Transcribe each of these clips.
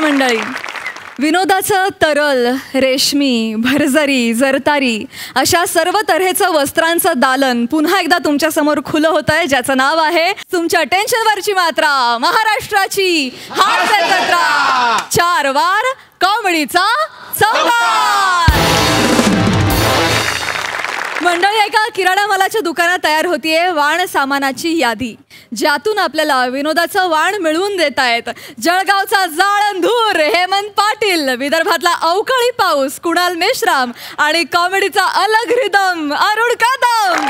मंडळी, विनोदाचं तरल, रेशमी, भरजरी, जरतारी अशा सर्व तऱ्हेचं वस्त्रांचं दालन पुन्हा एकदा तुमच्या समोर खुलं होत आहे, ज्याचं नाव आहे तुमच्या टेन्शनवरची मात्रा, महाराष्ट्राची हास्य जत्रा, 4 वार कॉमेडीचा संवाद. मंडळी, एका किराणा मालाच्या दुकानात तयार होतीये वाण सामानाची यादी, ज्यातून आपल्याला विनोदाचं वाण मिळवून देत आहेत जळगावचा जाळंधूर हेमंत पाटील, विदर्भातला अवकाळी पाऊस कुणाल मेश्राम आणि कॉमेडीचा अलग रिदम अरुण कदम.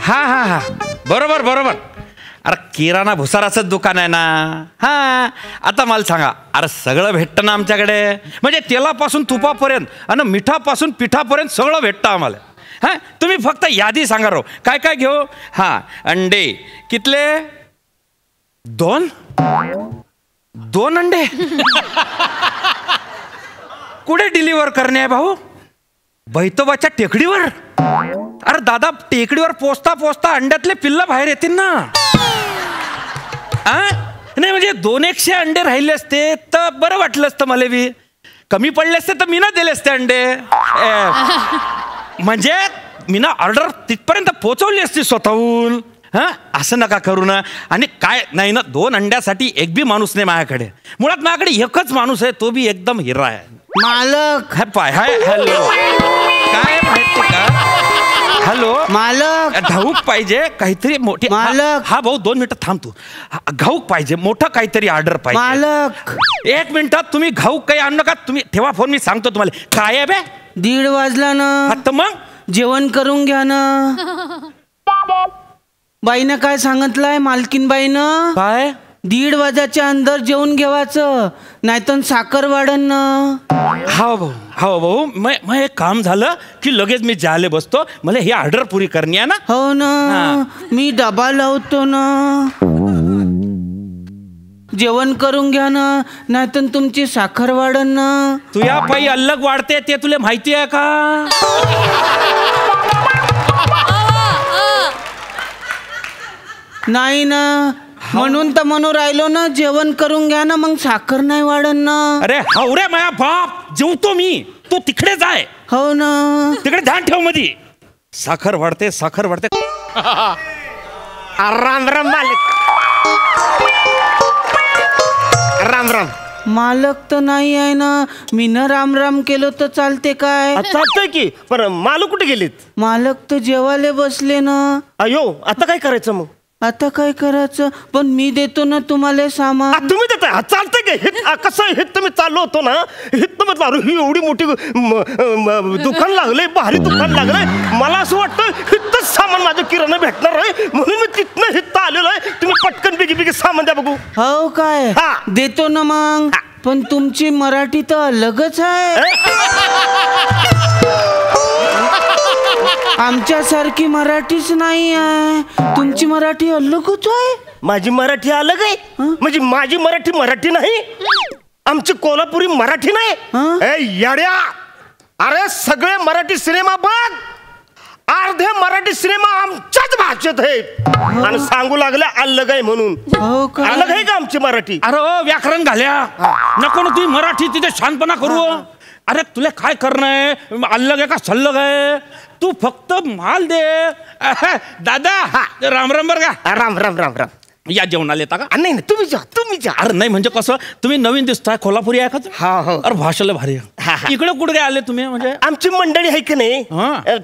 हा हा हा, बरोबर बरोबर. अरे किराणा भुसाराचंच दुकान आहे ना. हा, आता मला सांगा, अरे सगळं भेटतं ना आमच्याकडे, म्हणजे तेलापासून तुपापर्यंत आणि मिठापासून पिठापर्यंत सगळं भेटतं आम्हाला. हां, तुम्ही फक्त यादी सांगा रो, काय काय घेऊ. हां, अंडे कितले? 2 अंडे. कुठे डिलिव्हर करणे आहे भाऊ? बैतोबाच्या टेकडीवर? अरे दादा, टेकडीवर पोचता पोचता अंड्यातले पिल्ल बाहेर येतील ना. नाही म्हणजे 200 अंडे राहिले असते तर बरं वाटलं असतं मला बी. कमी पडले असते तर मी ना दिले असते अंडे. म्हणजे मी ना ऑर्डर तिथपर्यंत पोहोचवली असती स्वतःहून. हां, असं नका करू ना. आणि काय नाही ना, 2 अंड्यासाठी एक बी माणूस नाही माझ्याकडे. मुळात माझ्याकडे एकच माणूस आहे, तो बी एकदम हिरा आहे. मालक. हाय हाय, हॅलो. काय माहिती का? हॅलो मालक, घाऊक पाहिजे काहीतरी मोठी. मालक. हा भाऊ 2 मिनिटं थांब तू. घाऊक पाहिजे, मोठं काहीतरी ऑर्डर पाहिजे. मालक 1 मिनिटात तुम्ही घाऊक काही आणू नका. तुम्ही ठेवा फोन, मी सांगतो तुम्हाला. काय आहे बे? 1:30 वाजला ना. आता मग जेवण करून घ्या ना. बाईनं काय सांगितलंय, मालकीन बाईनं? काय? 1:30 वाजाच्या अंदर जेवून घेवायचं, नाहीतर साखर वाढन ना. हा भाऊ, हा भाऊ, मग एक काम झालं की लगेच मी जाले बसतो. मला ही ऑर्डर पुरी करणी आहे ना. हो ना. मी डबा लावतो ना. जेवण करून घ्या ना, नाहीतर तुमची साखर वाढन ना. तुझ्या पायी अलग वाढते ते तुला माहिती आहे का? नाही ना, म्हणून तर म्हणून राहिलो ना, जेवण करून घ्या ना, मग साखर नाही वाढन ना. अरे हावरे माया बाप, जेवतो मी, तू तिकडे जाय. हो ना, तिकडे ध्यान ठेव मधी. साखर वाढते, साखर वाढते. राम राम मालक. राम राम. मालक तर नाही आहे ना. मी न राम राम केलं तर चालते काय? चालतंय की, पण मालक कुठे गेलेत? मालक तर जेवायला बसले ना. अयो, आता काय करायचं मग? आता काय करायचं? पण मी देतो ना तुम्हाला सामान. तुम्ही देताय? चालतंय का? कसं हे तुम्ही चाललो होतो ना, हित म्हटलं अरे ही एवढी मोठी दुकान लागलंय, भारी दुकान लागलंय. मला असं वाटतं हितच सामान माझं किराणा भेटणार आहे, म्हणून मी तिथनं हित आलेलो आहे. तुम्ही पटकन बिगी बिगी सामान द्या बघू. हो काय? देतो ना मग. पण तुमची मराठी तर अलगच आहे. आमच्यासारखी मराठीच नाही आहे. तुमची मराठी अलगच आहे. माझी मराठी अलग आहे म्हणजे माझी मराठी मराठी नाही, आमची कोल्हापुरी मराठी नाही. येड्या, अरे सगळे मराठी सिनेमा बघ, अर्धे मराठी सिनेमा आमच्याच भाषेत आहेत आणि सांगू लागले अलग आहे म्हणून. अलग आहे का आमची मराठी? अरे व्याकरण घाल्या नको ना, तुम्ही मराठी तिथे शांतपणा करू. अरे तुला काय करणं आहे? अलग आहे का सल्लग आहे? तू फक्त माल दे. दादा राम राम. बर का? राम राम राम राम. या जेवणाला येता का? नाही नाही, तुम्ही जा, तुम्ही जा. अरे नाही म्हणजे कसं, तुम्ही नवीन दिसताय, कोल्हापुरी आहे का? हा हो. अरे भाषेला भारी आहे. इकडे कुठे आले तुम्ही? म्हणजे आमची मंडळी आहे की नाही,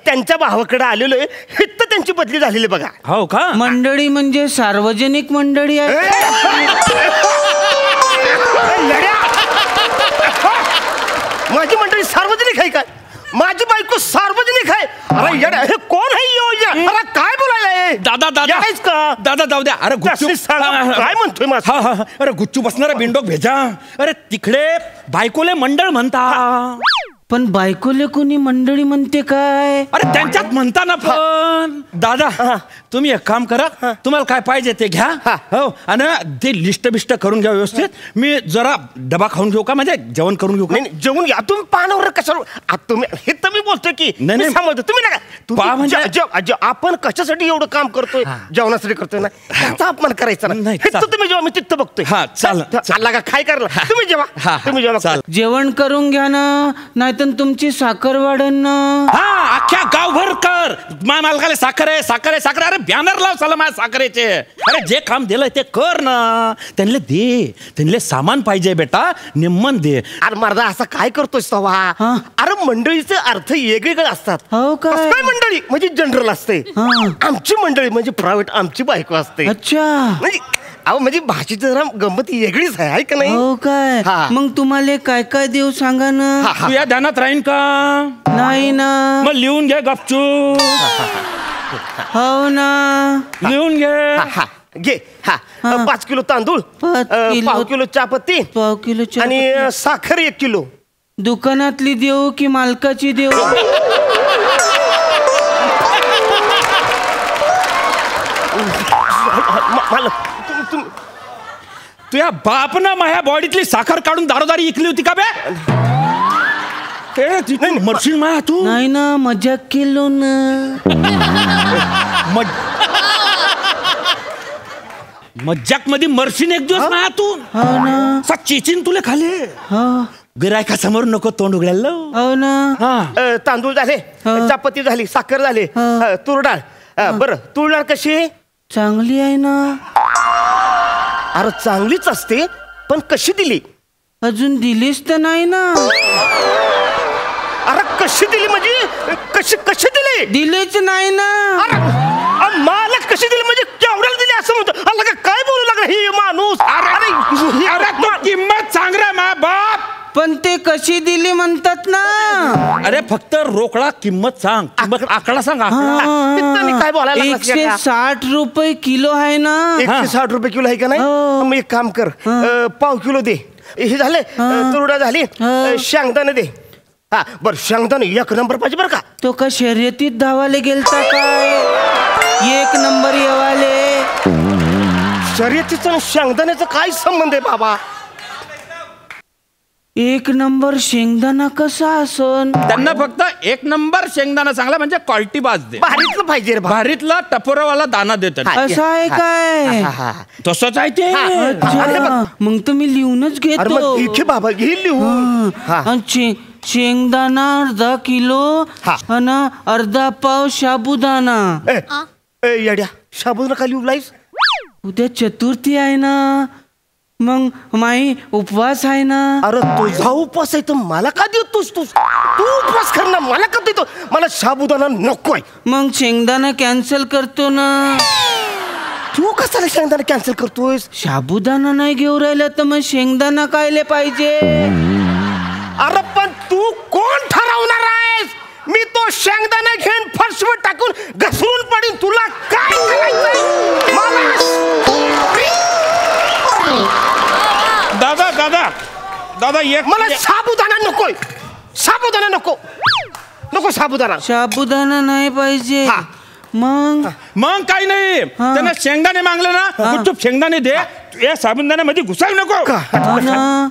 त्यांच्या भावाकडे आलेलो आहे. हित त्यांची बदली झालेली बघा. हो का? मंडळी म्हणजे सार्वजनिक मंडळी आहे. माझी मंडळी सार्वजनिक आहे काय? माझी बायको सार्वजनिक आहे? अरे येडा, हे कोण आहे योजना? अरे काय बोलायला? दादा दादा आहेस का? दादा जाऊ द्या. अरे गुच्चू काय म्हणतोय माझं? हा हा. अरे गुच्चू बसणारा बिंडोक भेजा. अरे तिकडे बायकोले मंडळ म्हणता. पण बायकोले कोणी मंडळी म्हणते काय? अरे त्यांच्यात म्हणता ना. पण दादा तुम्ही एक काम करा, तुम्हाला काय पाहिजे ते घ्या. हो, आणि ते लिस्ट बिस्ट करून घ्या व्यवस्थित. मी जरा डबा खाऊन घेऊ का? म्हणजे जेवण करून घेऊ का? जेवण घ्या तुम्ही. पानावर कशावर? तुम्ही हे तर मी बोलतोय की नाही, मी नाही. समजतो तुम्ही नका पा म्हणजे- आपण कशासाठी एवढं काम करतोय जेवणासाठी करतोय ना त्याचा अपमान करायचा नाही, हे तर तुम्ही जेव्हा मी तिथं बघतोय हा, चालेल. चालला का काय करला तुम्ही जेव्हा तुम्ही जेव्हा चालेल. जेवण करून घ्या ना, नाहीतर तुमची साखर वाढन ना. हा अख्ख्या गावभर कर मालकाला साखर आहे साखर आहे साखर. अरे बॅनर लाव चला माझ्या साखरेचे. अरे जे काम दिलंय ते कर ना. त्यांना दे, त्यांना सामान पाहिजे बेटा, निम्मन दे. अरे मर्दा असं काय करतोय सवा हा. अरे मंडळीचे अर्थ वेगवेगळे असतात. हो काय? कसं काय मंडळी म्हणजे जनरल असते, हा. आमची मंडळी म्हणजे प्रायव्हेट आमची बायको असते. अच्छा. म्हणजे अहो म्हणजे भाषेची जरा गंमत वेगळीच आहे का नाही? हो काय? हा. मग तुम्हाला काय काय देऊ सांगा ना. हा, हा. तू या ध्यानात राहीन का? नाही ना. मग लिहून घे गपचूप. हो ना. लिहून घे. हा, हा. घे हा हा. 5 किलो तांदूळ 5 किलो. पाव किलो चहापत्ती पाव किलो आणि साखर 1 किलो. दुकानातली देऊ की मालकाची देऊ? मला तुझ्या बापनं माझ्या बॉडीतली साखर काढून दारोदारी इकली होती का बे? मरशील माया तू. नाही ना, मजाक केलो ना. मज्जाक मध्ये मरशील एक दिवस माया तू. हो ना. सा चेचिन तुला खाले. हो. गिरायका समोर नको तोंड उघडायला. हो ना. हा तांदूळ झाले चहापत्ती झाली साखर झाले हा. तूर डाळ बरं तूर डाळ कशी आहे? चांगली आहे ना. अरे चांगलीच असते पण कशी दिली? अजून दिलीच तर नाही ना. अरे कशी दिली म्हणजे कशी कशी दिली? दिलीच नाही ना. अरे मला कशी दिली म्हणजे केवढ्याला दिली असं म्हणतो. अरे काय बोलू लागला ही माणूस? अरे तू किंमत सांग रे मा बाप. पण ते कशी दिली म्हणतात ना. अरे फक्त रोकडा किंमत सांग. किंमत आकडा सांग आकडा. तिथं काय बोलायला लागलास का? 160 रुपये किलो आहे ना. 160 रुपये किलो आहे का नाही? हो. मग एक काम कर पाव किलो दे. हे झाले तुरडा झाली शेंगदाणे दे. हा बरं शेंगदाणे 1 नंबर पाहिजे बरं का. तो का शर्यतीत धावाले गेलता काय? 1 नंबर येवाले. शर्यतीचं आणि शेंगदाण्याचं काय संबंध आहे बाबा? 1 नंबर शेंगदाणा कसा असन? त्यांना फक्त 1 नंबर शेंगदाणा चांगला म्हणजे क्वालिटी बाज दे. भारीतलं पाहिजे रे बा. भारीतला टपोरावाला दाना देतात. असं आहे काय? तसंच आहे ते. अच्छा. मग तुम्ही लिहूनच अरे मग घेतो. इथे बाबा घे लिहून. हा. आणि शेंगदाणा अर्धा किलो हा. आणि अर्धा पाव साबुदाणा. ए येड्या साबुदाणा का लिहूलायस? उद्या चतुर्थी आहे ना, मग माई उपवास आहे ना. अरे तुझा उपवास आहे तर मला का देतोस तू? तू उपवास कर ना, मला का देतो? मला साबुदाणा नकोय. मग शेंगदाणा कॅन्सल करतो ना. तू कशाला शेंगदाणा कॅन्सल करतोयस? साबुदाणा नाही घेऊ राहिला तर मग शेंगदाणा कायले पाहिजे? अरे पण तू कोण ठरवणार आहेस? मी तो शेंगदाणा घेऊन फरशीवर टाकून घसरून पडीन. तुला काय करायचंय? दादा दादा दादा एक मला साबुदाणा नकोय. साबुदाणा नको नको साबुदाणा. साबुदाणा नाही पाहिजे. हा. मग मग काही नाही. त्यांना शेंगदाणे मागले ना गुपचूप शेंगदाणे दे. या साबुदाण्यामध्ये घुसायला नको. हो ना.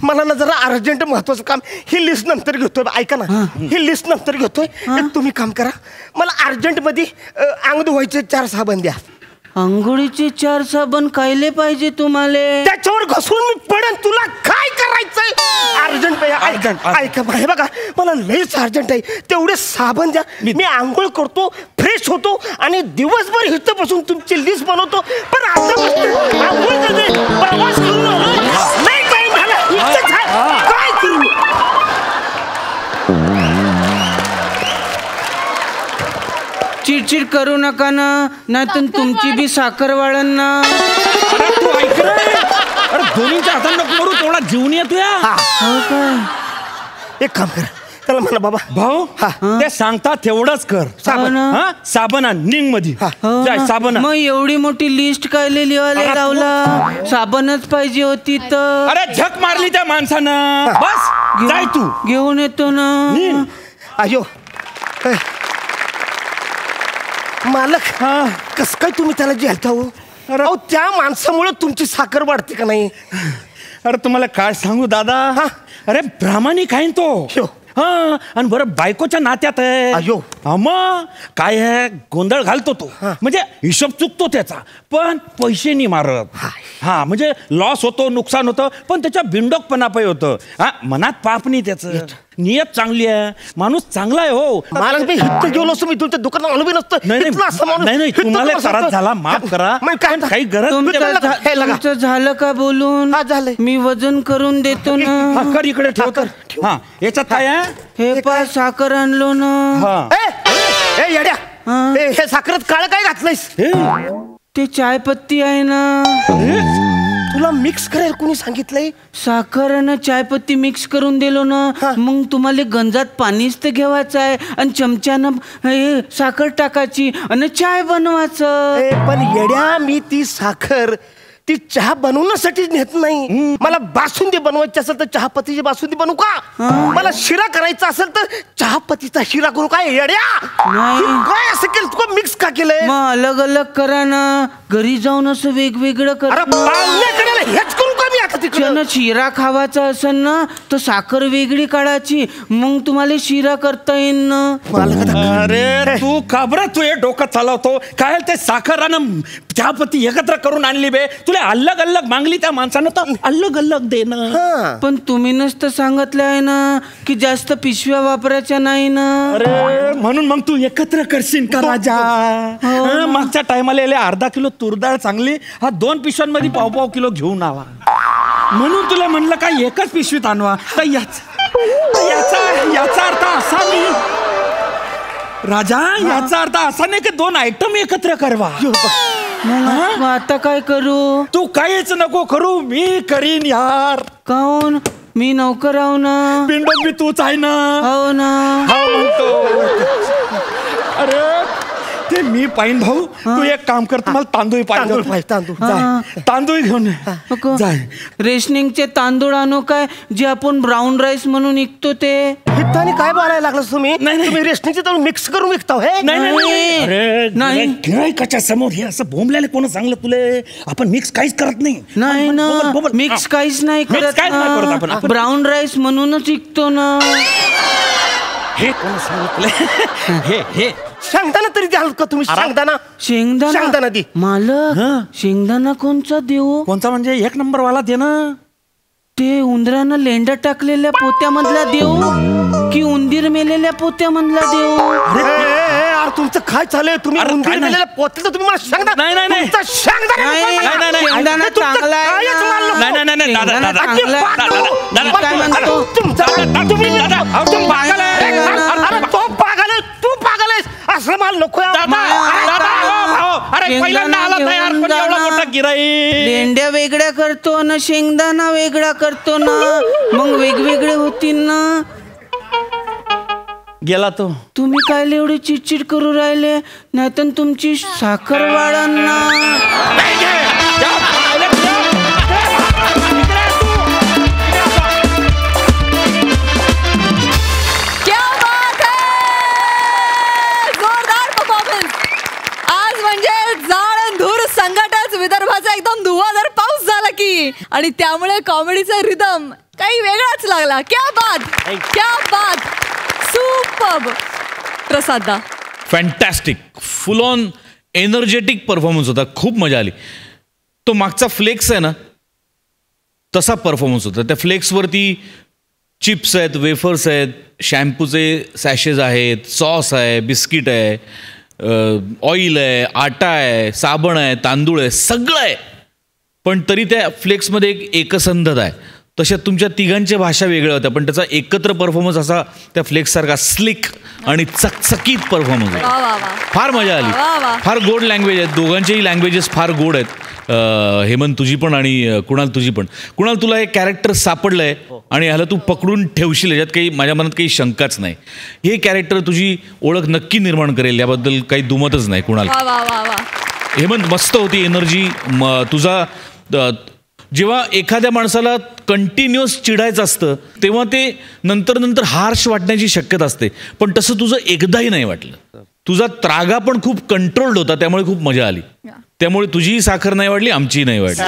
मला ना जरा अर्जंट महत्वाचं काम. ही लिस्ट नंतर घेतोय. ऐका ना ही लिस्ट नंतर घेतोय. एक तुम्ही काम करा. मला अर्जंट मध्ये अंग धुवायचे 4 साबण द्या. अंघोळीचे 4 साबण कायले पाहिजे तुम्हाला? त्याच्यावर घसरून मी पडेन. तुला काय करायचंय? Urgent urgent. ऐका हे बघा मला लईच अर्जंट आहे. तेवढे साबण द्या. मी आंघोळ करतो फ्रेश होतो आणि दिवसभर इथं बसून तुमची लिस्ट बनवतो. पण आता आंघोळ करते प्रवास करून नाही काय झालं इथंच आहे. काय करू? चिडचिड करू नका ना, नाहीतर तुमची बी साखर वाढन ना. अरे तू ऐक रे. अरे दोन्हीच्या हातानं नको करू. तेवढा जीवन येतो या. हो काय? एक काम कर त्याला म्हणा बाबा भाऊ ते सांगता तेवढंच कर. साबण. हा साबण आण निंग मध्ये. हो जाय ना. साबण आण. मग एवढी मोठी लिस्ट कायले लिहायला लावला? साबणच पाहिजे होती तर. अरे झक मारली त्या माणसानं. बस जाय तू. घेऊन येतो ना. निघ. अयो मालक कस काय तुम्ही त्याला जेलता हो? अहो त्या माणसामुळे तुमची साखर वाढते का नाही? अरे तुम्हाला काय सांगू दादा. अरे प्रामाणिक आहे तो. हा आणि बरं बायकोच्या नात्यात आहे. अयो. हा मग काय आहे, गोंधळ घालतो तो, म्हणजे हिशोब चुकतो त्याचा, पण पैसे नाही मारत. हा म्हणजे लॉस होतो, नुकसान होतं, पण त्याच्या बिंडोकपणा पाय होतं. हा मनात पाप नाही त्याचं, नियत चांगली आहे, माणूस चांगला आहे. हो मला मी हित घेऊन असतो, मी तुमच्या दुकानात आलो बी नसतं. इथला असा माणूस नाही हित तुम्हाला करून त्रास असतो. झाला, माफ करा. मग काय काही गरज तुमचं झालं का बोलून? हा, झालंय. मी वजन करून देतो ना. हा, कर इकडे ठेव तर. हा याच्यात काय आहे? हे पा साखर आणलो ना. हा ए येड्या, हे साखरेत काळ काय घातलंयस? ते चाय पत्ती आहे ना. तुला मिक्स करायला कोणी सांगितलंय? साखर आणि चायपत्ती मिक्स करून दिलो ना, मग तुम्हाला गंजात पाणीच तर घ्यावायचं आहे आणि चमच्यानं हे साखर टाकायची आणि चाय बनवायचं. पण येड्या, मी ती साखर ती चहा बनवण्यासाठी नेत नाही. मला बासुंदी बनवायची असेल तर चहापत्तीची बासुंदी बनवू का? मला शिरा करायचा असेल तर चहापत्तीचा शिरा करू काय? येड्या, नाही. तू काय असं केलं? तू मिक्स का केलंय? मग अलग अलग करा ना, घरी जाऊन असं वेगवेगळं अरे करा. पाहुण्याकडे हेच करू का मी आता तिकडे? ज्यानं शिरा खावाचा असेल ना तर साखर वेगळी काढायची, मग तुम्हाला शिरा करता येईल ना. अरे तू का बरं तू हे डोकं चालवतो? काय ते साखर आणि चहापत्ती एकत्र करून आणली बे, तुला अलग अलग मागली त्या माणसानं तर अलग अलग दे ना. पण तुम्ही नसतं सांगितलं आहे ना की जास्त पिशव्या वापरायच्या नाही ना. अरे म्हणून मग तू एकत्र करशील का राजा? हा, मागच्या टायमाला अर्धा किलो तुरडाळ चांगली, हा 2 पिशव्यांमध्ये पाव किलो घेऊन आवा. म्हणून तुला म्हणलं काय एकच पिशवीत आणवा. तर याचा अर्थ असा नाही राजा, याचा अर्थ असा नाही की 2 आयटम एकत्र करवा. मग आता काय करू? तू काहीच नको करू, मी करीन यार. काऊन? मी नौकर आहो ना. पिंडो मी तूच आहे ना. हो ना. हा म्हणतो. अरे ते मी पाहिन भाऊ, तू एक काम कर, तुम्हाला तांदूळ पाहिजे. तांदूळ घेऊन नको. जाय. रेशनिंगचे तांदूळ आणू काय, जे आपण ब्राऊन राईस म्हणून विकतो ते? हिताने काय बोलायला लागलं तुम्ही? नाही. तुम्ही रेशनिंगचे तांदूळ मिक्स करून विकता हे? नाही. अरे नाही. गिऱ्हाईकाच्या समोर हे असं बोंबल्याला कोण सांगलं तुले? आपण मिक्स काहीच करत नाही. नाही ना, बोल. मिक्स काहीच नाही Mix करत काहीच नाही करत आपण. ना. ब्राऊन राईस म्हणूनच विकतो ना. हे कोण सांगितलं? हे शेंगदाणा तरी द्याल का तुम्ही? शेंगदाणा शेंगदाणा दे. मालक, शेंगदाणा कोणचा देऊ? कोणता म्हणजे 1 नंबर वाला दे ना. ते उंदरानं लेंडा टाकलेल्या पोत्यामधला देऊ की उंदीर मेलेल्या पोत्यामधला देऊ? अरे तुमचं काय चाललंय? तुम्ही अरे, उंदीर काय नाही. मेलेल्या पोतलं, तुम्ही मला शेंगदाणा. नाही. तुमचा शेंगदाणा नाही, नको मला. नाही. शेंगदाणा तुमचं चांगला आहे कायच ना. माल नको. नाही, दादा, शेंगदाणा दादा, चांगला आहे. दादा, काय म्हणतो? तुम्ही पागल आहे. अरे तो पागल आहे, तू पागल आहेस. असं माल नको आहे. अरे पहिल्यांदा आला तयार, पण एवढा मोठा गिराईक. लेंड्या वेगळ्या करतो ना, शेंगदाणा वेगळा करतो ना, मग वेगवेगळे होतील ना. गेला तो. तुम्ही काय एवढे चिडचिड करू राहिले? नाहीतर तुमची साखर वाढन ना. क्या बात है! जोरदार परफॉर्मन्स. आज म्हणजे जाळ आणि धूर संकटच विदर्भाचा एकदम धुवाधार पाऊस झाला की, आणि त्यामुळे कॉमेडीचा रिदम काही वेगळाच लागला. क्या बात, सुपर्ब. प्रसादा, fantastic, full on energetic performance होता. खूप मजा आली. तो मागचा फ्लेक्स आहे ना, तसा परफॉर्मन्स होता. त्या फ्लेक्सवरती चिप्स आहेत, वेफर्स आहेत, शॅम्पूचे सॅशेज आहेत, सॉस आहे, बिस्किट आहे, ऑइल आहे, आटा आहे, साबण आहे, तांदूळ आहे, सगळं आहे. पण तरी त्या फ्लेक्समध्ये एक एकसंधता आहे. तशा तुमच्या तिघांच्या भाषा वेगळ्या होत्या, पण त्याचा एकत्र परफॉर्मन्स असा त्या फ्लेक्ससारखा स्लिक आणि चकचकीत परफॉर्मन्स वा वा वा. फार मजा आली. वा वा. फार गोड लँग्वेज आहेत, दोघांचेही लँग्वेजेस फार गोड आहेत. हेमंत तुझी पण आणि कुणाल तुझी पण. कुणाल, तुला हे कॅरेक्टर सापडलंय आणि ह्याला तू पकडून ठेवशील, याच्यात काही माझ्या मनात काही शंकाच नाही. हे कॅरेक्टर तुझी ओळख नक्की निर्माण करेल, याबद्दल काही दुमतच नाही. कुणाल, वा वा वा वा. हेमंत मस्त होती एनर्जी तुझा. जेव्हा एखाद्या माणसाला कंटिन्युअस चिडायचं असतं तेव्हा ते नंतर हार्श वाटण्याची शक्यता असते, पण तसं तुझं एकदाही नाही वाटलं. तुझा त्रागा पण खूप कंट्रोल्ड होता, त्यामुळे खूप मजा आली. त्यामुळे तुझीही साखर नाही वाढली, आमचीही नाही वाढली.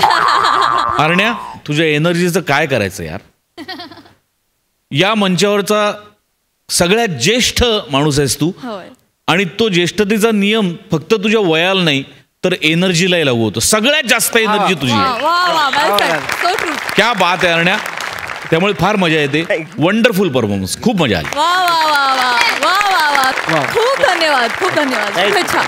अरण्या, तुझ्या एनर्जीचं काय करायचं यार? या मंचावरचा सगळ्यात ज्येष्ठ माणूस आहेस तू होय. आणि तो ज्येष्ठतेचा नियम फक्त तुझ्या वयाला नाही तर एनर्जीलाही लागू होतो. सगळ्यात जास्त एनर्जी तुझी वा आहे. वा वा well said. So true. क्या बात आहे अरण्या. त्यामुळे फार मजा येते. Wonderful performance. खूप मजा आली. वा वा वा वा वा वा वा खूप धन्यवाद खूप धन्यवाद शुभेच्छा.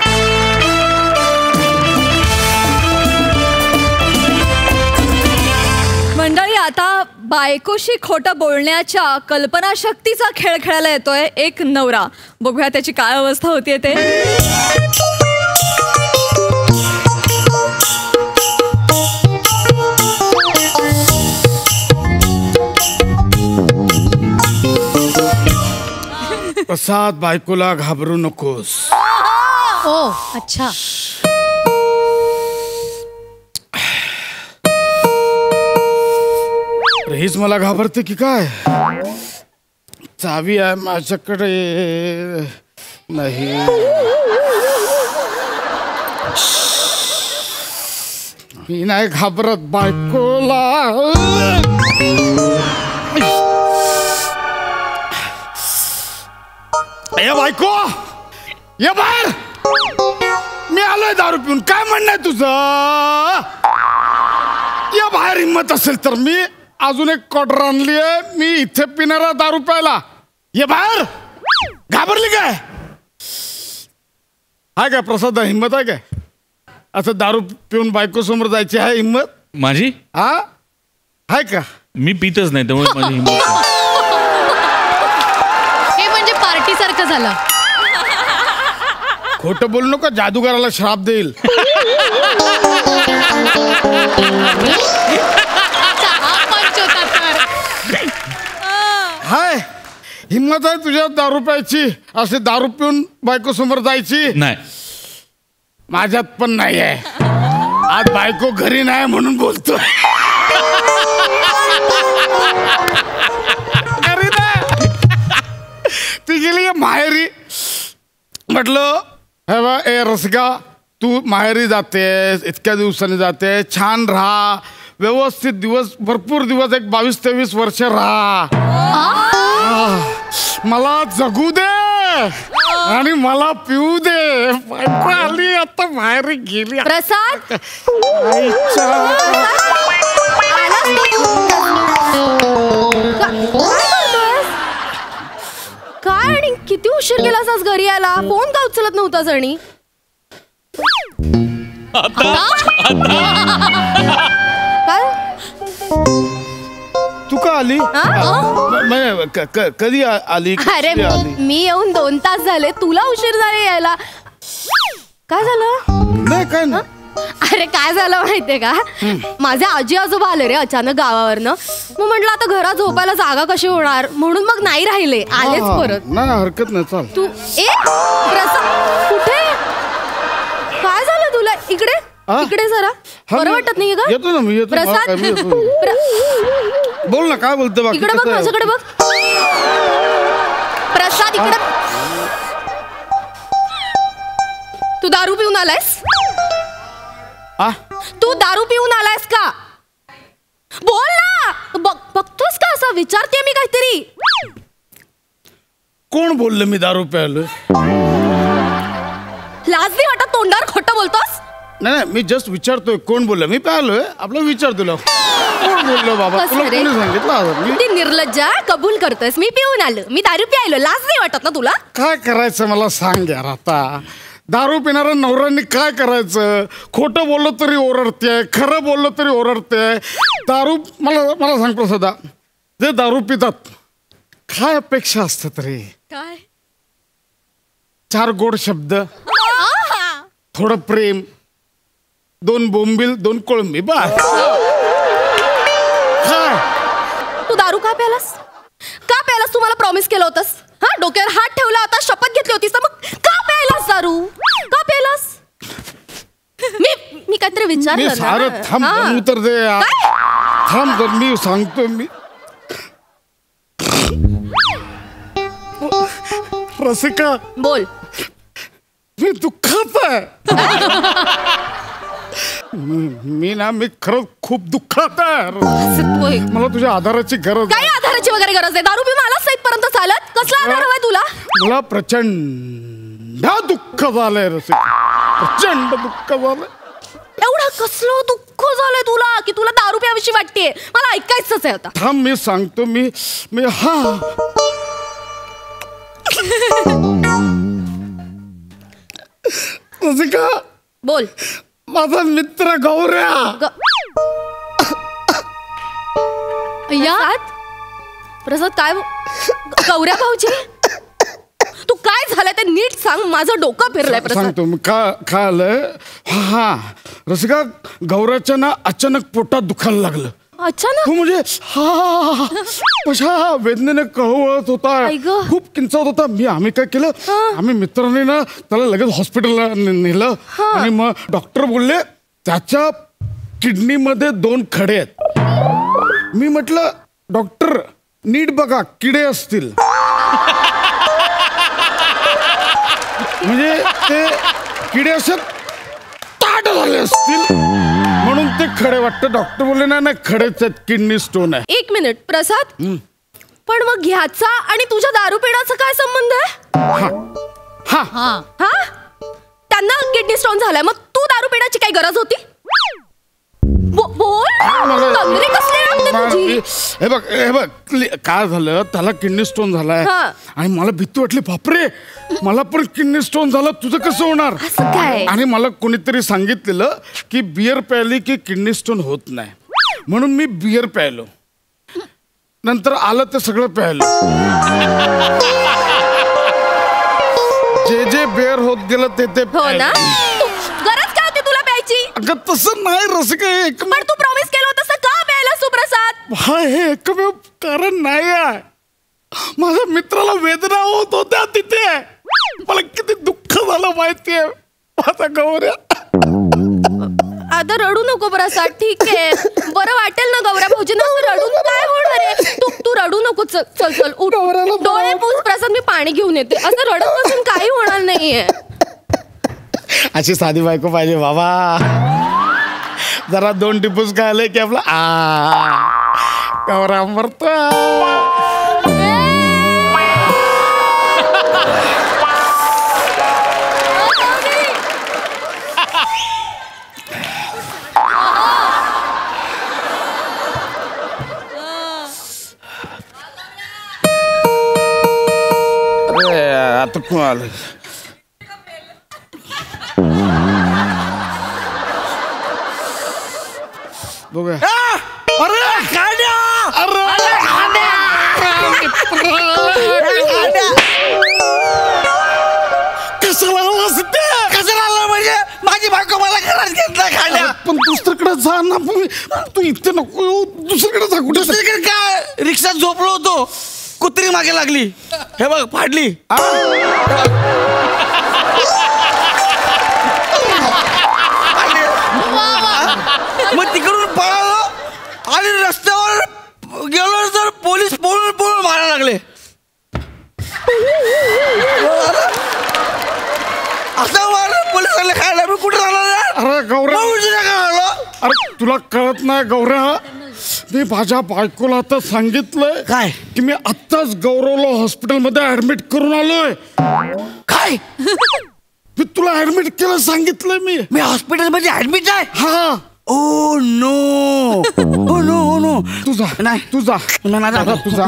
मंडळी आता बायकोशी खोटं बोलण्याच्या कल्पनाशक्तीचा खेळ खेळायला येतोय एक नवरा. बघूया त्याची काय अवस्था होतीये ते. प्रसाद बायकोला घाबरू नकोस. ओ अच्छा. हीच मला घाबरते की काय. चावी आहे माझ्याकडे नाही. मी नाही घाबरत बायकोला. ये बायको ये बाहेर. मी आलोय दारू पिऊन. काय म्हणणं आहे तुझं. या बाहेर हिंमत असेल तर मी अजून एक क्वार्टर आणली आहे. मी इथे पिणारा दारू प्यायला. ये बाहेर. घाबरली काय. हाय काय प्रसाद हिंमत आहे काय. असं दारू पिऊन बायको समोर जायची आहे हिंमत माझी. हा हाय का. मी पितच नाही त्यामुळे माझी हिंमत नाही. हे म्हणजे पार्टी सारखं झालं. खोटं बोलू नका जादूगाराला श्राप देईल. हाय हिंमत आहे तुझ्या दारू प्यायची. असे दारू पिऊन बायको समोर जायची. नाही माझ्यात पण नाही आहे. आज बायको घरी नाही म्हणून बोलतो. घरी नाही. ती गेली माहेरी. म्हटलं हे बा ए रसिका तू माहेरी जातेस इतक्या दिवसांनी जाते. छान राहा व्यवस्थित दिवस भरपूर दिवस एक 22-23 वर्ष राहा. मला जगू दे आणि मला पिऊ दे. बायको आली आता माहेरी गेली. प्रसाद काय आणि किती उशीर गेलास आज घरी यायला. फोन का उचलत नव्हतास. आणि काय तू का आली. कधी आली. अरे कधी आली? मी येऊन 2 तास झाले. तुला उशीर झाले यायला. काय झालं. नाही काय ना. अरे काय झालं माहितीये का. माझे आजी आजोबा आले रे अचानक गावावरनं. मग म्हटलं आता घरात झोपायला जागा कशी होणार म्हणून मग नाही राहिले. आलेच परत. नाही हरकत नाही चाल. तू प्रसाद कुठे. काय झालं तुला. इकडे इकडे जरा बरं वाटत नाहीये का. येतो ना मी येतो. प्रसाद बोल ना काय बोलतो बाकी. इकडे बघ माझ्याकडे बघ. प्रसाद इकडे. तू दारू पिऊन आलायस. तू दारू पिऊन आलायस का. बोल ना. बघतोस का असं विचारते मी काहीतरी. कोण बोललं मी दारू प्यायलोय. लाज नाही वाटत तोंडावर खोटं बोलतोस. नाही मी जस्ट विचारतोय कोण बोललं. मी प्यायलोय आपलं विचार तुला कोण बोललं बाबा. तुला कोणी सांगितलं. ती निर्लज्जा कबूल करतोस. मी पिऊन आलो. मी दारू प्यायलो. लाज नाही वाटत ना तुला. काय करायचं मला सांग यार. आता दारू पिणाऱ्या नवऱ्यांनी काय करायचं. खोटं बोललो तरी ओरडते खरं बोललो तरी ओरडते. दारू मला सांग प्रसादा जे दारू पितात काय अपेक्षा असतं तरी. काय 4 गोड शब्द थोडं प्रेम 2 बोंबील 2 कोळंबी बस. तू दारू का प्यालास. का प्यालास. तू मला प्रॉमिस केलं होतंस. हा डोक्यावर हात ठेवला होता. शपथ घेतली होतीस. मग का प्यायलास दारू. का प्यायलास. मी काहीतरी मी विचारलं सारं ना. थांब हा. बनवू तर दे यार. थांब तर मी सांगतो. मी रसिका बोल. मी दुःखात आहे. मी खरंच खूप दुःखात आहे. हसतोय. मला तुझ्या आधाराची गरज काही आधाराची वगैरे गरज नाही. दारू पिऊन आलाच नाही इथपर्यंत चालत. कसला आधार हवाय तुला? मला प्रचंड दुःख झालंय रसिका, प्रचंड दुःख झालंय. एवढं कसलं दुःख झालंय तुला की तुला दारू प्याविषयी वाटतेय? मला ऐकायचंच आहे आता. थांब मी सांगतो. मी हा रसिका, बोल. माझा मित्र गौऱ्या. प्रसाद काय गौऱ्या भाऊजी तू काय झालंय ते नीट सांग. माझं डोकं फिरलंय प्रसाद. सांगतो मी काय आलंय. हा रसिका, गौऱ्याच्या ना अचानक पोटात दुखायला लागलं. अचानक म्हणजे कशा वेदनेने कळवळत होता, आई गं. खूप किंचावत होता. आम्ही काय केलं, आम्ही मित्रांनी ना त्याला लगेच हॉस्पिटलला नेलं. आणि मग डॉक्टर बोलले त्याच्या किडनीमध्ये 2 खडे आहेत. मी म्हटलं डॉक्टर नीट बघा, किडे असतील. म्हणजे ते किडे असे ताट झाले असतील म्हणून ते खडे वाटतं. डॉक्टर बोलले ना खडेच आहेत, किडनी स्टोन आहे. 1 मिनिट प्रसाद, पण मग ह्याचा आणि तुझ्या दारू पिण्याचा काय संबंध आहे? हा त्यांना किडनी स्टोन झालाय, मग तू दारू पिण्याची काही गरज होती? बोल. तंद्री कसली लागते तुझी? हे बघ काय झालं, त्याला किडनी स्टोन झालाय आणि मला भीती वाटली. बापरे, मला पण किडनी स्टोन झाला, तुझं कसं होणार? असं काय? आणि मला कोणीतरी सांगितलेलं की बियर प्यायली की किडनी स्टोन होत नाही, म्हणून मी बियर प्यायलो. नंतर आलं ते सगळं प्यायलो. जे बियर होत गेलं ते हो ना. गरज काय होती तुला प्यायची? अगं तसं नाही रसिका, पण तू प्रॉमिस केलं होतं का प्यायला सुप्रसाद? हा हे एकमेव कारण नाही आहे. माझ्या मित्राला वेदना होत होत्या तिथे. मला किती दुःख झालं माहितीये. माझा गौऱ्या. आता रडू नको प्रसाद, ठीक आहे. बरं वाटेल ना गौऱ्या भाऊजींना. रडून काय होणार आहे? तू रडू नको. चल उठ. डोळे पुस प्रसाद, मी पाणी घेऊन येते. असं रडत बसून काही होणार नाहीये. अशी साधी बायको पाहिजे बाबा. जरा 2 टिपूस खायला की आपला गौरा मरतो. आता कोण आलं? बघूया. अरे कसं म्हणजे माझी बायको मला घरात घेतला खाण्या. पण दुसरीकडे जा ना. तू इथे नको, दुसरीकडे जा. कुठे? दुसरीकडे काय? रिक्षात झोपलो होतो, कुत्री मागे लागली. हे बघ फाडली. मग तिकडून पळालो आणि रस्त्यावर गेलो तर पोलीस पळून मारायला लागले. असं मारलं पोलिसांना खायला. मी कुठे राहणार? अरे गौऱ्या, अरे तुला कळत नाही गौऱ्या, मी माझ्या बायकोला आता सांगितलंय काय की मी आत्ताच गौरवला हॉस्पिटलमध्ये ऍडमिट करून आलोय. काय? मी तुला ऍडमिट केलं सांगितलंय. मी हॉस्पिटलमध्ये ऍडमिट आहे. हा. Oh no, oh no, oh no. तुझा नाही, तुझा तुझा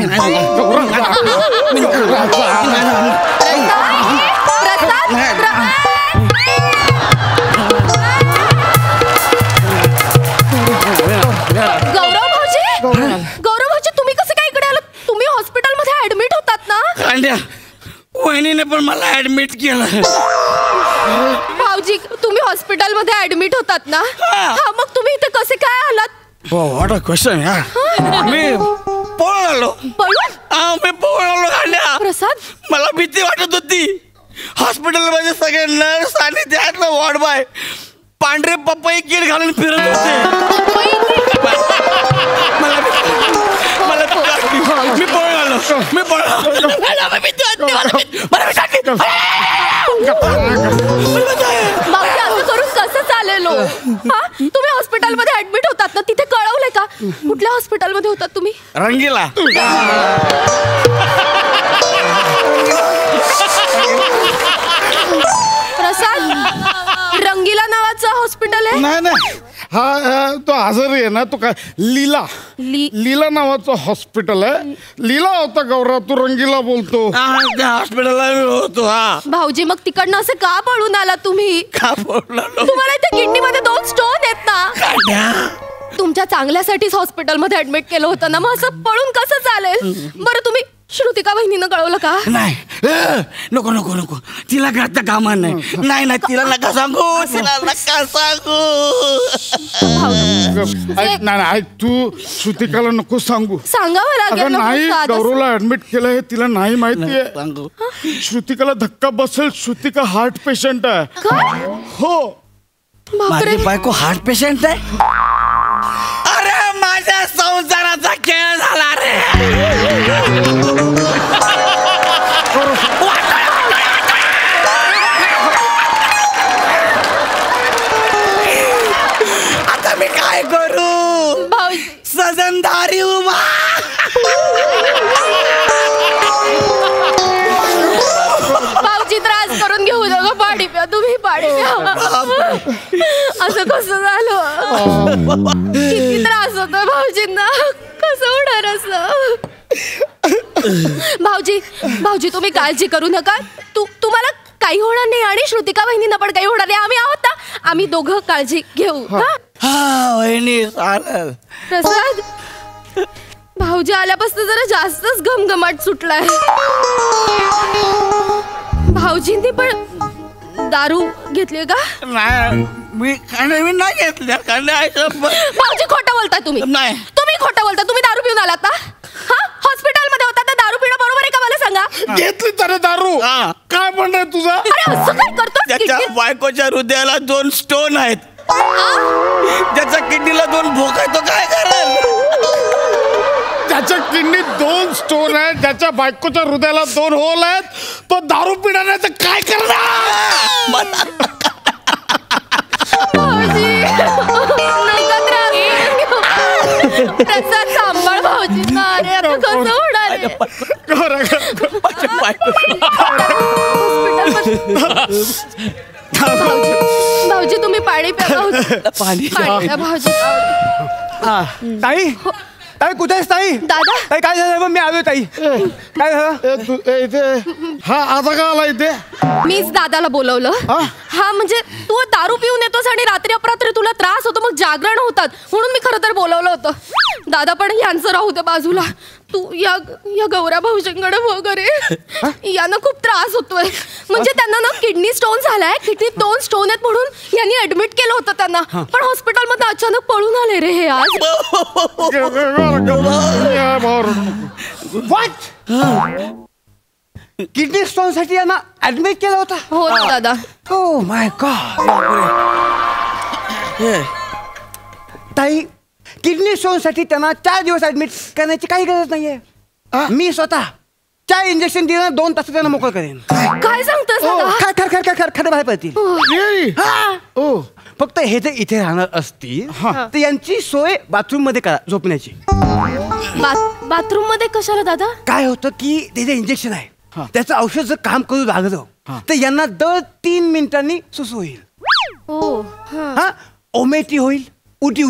गौरव भाऊजी तुम्ही कसं काय इकडे आलात? तुम्ही हॉस्पिटलमध्ये ऍडमिट होतात ना? कांड्या, वहिनीने पण मला ऍडमिट केलं. भाऊजी तुम्ही हॉस्पिटलमध्ये ऍडमिट होतात ना? हा, मग तुम्ही इथे कसे काय आलात? What a question. मी पळून आलो. मी पळून आलो कांड्या. प्रसाद, मला भीती वाटत होती. हॉस्पिटलमध्ये सगळे नर्स आणि त्यातलं वॉर्ड बॉय पांढरे पपई किट घालून फिरत होते. मी पळून आलो. असं करून कसं चालेल? तुम्ही कुठल्या हॉस्पिटलमध्ये होतात तुम्ही? रंगीला. प्रसाद, रंगीला नावाचं हॉस्पिटल आहे? नाही हा तो आजारी आहे ना, तो काय लीला नावाचं हॉस्पिटल आहे. लीला होता गौरा, तू रंगीला बोलतो. हॉस्पिटलला होतो. हा भाऊजी, मग तिकडनं असं का पळून आला तुम्ही? का बोलला? तुम्हाला इथे किडनीमध्ये 2 स्टोन आहेत ना. तुमच्या चांगल्यासाठीच हॉस्पिटलमध्ये ऍडमिट केलं होतं ना, मग असं पळून कसं चालेल? बरं, तुम्ही श्रुतिका वहिनीनं कळवलं का? नाही, नको नको नको, तिला घातलं कामा नाही. नाही तिला नका सांगू, तिला नका सांगू. नाही तू श्रुतिकाला नको सांगू. सांगावं लागेल ना, नाही, प्रसाद. गौरवला ऍडमिट केलं हे तिला नाही माहितीये. श्रुतिकाला धक्का बसेल. श्रुतिका हार्ट पेशंट आहे. काय? हो. माझी बायको हार्ट पेशंट आहे? अरे माझ्या संसाराचा खेळ झाला रे. आता मी काय करू? भाऊजी, सजनदारी उभा. भाऊजी, त्रास करून घेऊ नका. पाणी प्या, तुम्ही पाणी प्या. असं कसं झालं? किती त्रास होतोय भाऊजींना. कसं होणार असं? भाऊजी तुम्ही काळजी करू नका. तुम्हाला काही होणार नाही आणि श्रुतिका वहिनींना पण काही होणार नाही. आम्ही आहोत ना, आम्ही दोघं काळजी घेऊ. हा वहिनी, चालेल. प्रसाद, भाऊजी आल्यापासून जरा जास्तच घमघमाट सुटलाय. भाऊजींनी पण दारू घेतली का? नाही, मी नाही घेतल्या. भाऊजी, खोटं बोलताय तुम्ही. नाही. तुम्ही खोटं बोलताय. तुम्ही दारू पिऊन आलात ना? हा, हॉस्पिटलमध्ये होता तर दारू पिणं बरोबर आहे का? मला सांगा. घेतली तर दारू. काय म्हणणार तुझा? अरे असं काय करतोस? त्याच्या बायकोच्या हृदयाला 2 स्टोन आहेत. त्याच्या किडनीला 2 भोक आहे. तो काय करेल? त्याच्या किडनीत 2 स्टोन आहेत. ज्याच्या बायकोच्या हृदयाला 2 होल आहेत. तो दारू पिणार नाही तर काय करणार? भाऊजी, नका त्रास घेऊ. प्रसाद, सांभाळ भाऊजींना. अरे आता कसं होणार आहे? भाऊजी तुम्ही पाणी प्या. पाणी प्या भाऊजी. ताई ताई कुठे आहेस ताई? दादा, ताई काय झालं? मग मी आलोय ताई. काय झालं? इथे हा आता का आला इथे? मीच दादाला बोलवलं. हा, म्हणजे तू दारू पिऊन येतोस आणि रात्री अपरात्री तुला त्रास होतो, मग जागरण होतात, म्हणून मी खरं तर बोलवलं होतं. दादा, पण यांचं राहू दे बाजूला. तू या गौऱ्या भाऊजींकडे वगैरे, यांना खूप त्रास होतोय. म्हणजे त्यांना ना किडनी स्टोन झालाय. किडनीत 2 स्टोन आहेत म्हणून यांनी ऍडमिट केलं होतं त्यांना. पण हॉस्पिटलमध्ये अचानक पळून आले रे हे आज. किडनी स्टोन साठी यांना ऍडमिट केलं होतं? हो ना दादा. Oh my God. ताई, किडनी स्टोन साठी त्यांना 4 दिवस ऍडमिट करण्याची काही गरज नाहीये. मी स्वतः 4 इंजेक्शन दिलं, 2 तासात त्यांना मोकळ करेन. काय सांगतोस दादा? खरं बाहेर पडतील. फक्त हे जर इथे राहणार असतील तर यांची सोय बाथरूम मध्ये करा झोपण्याची. बाथरूम मध्ये कशाला दादा? काय होतं की ते जे इंजेक्शन आहे त्याचं औषध जर काम करू लागलं तर यांना दर 3 मिनिटांनी सुसू होईल. हो. हा, ओमेटी होईल. उटी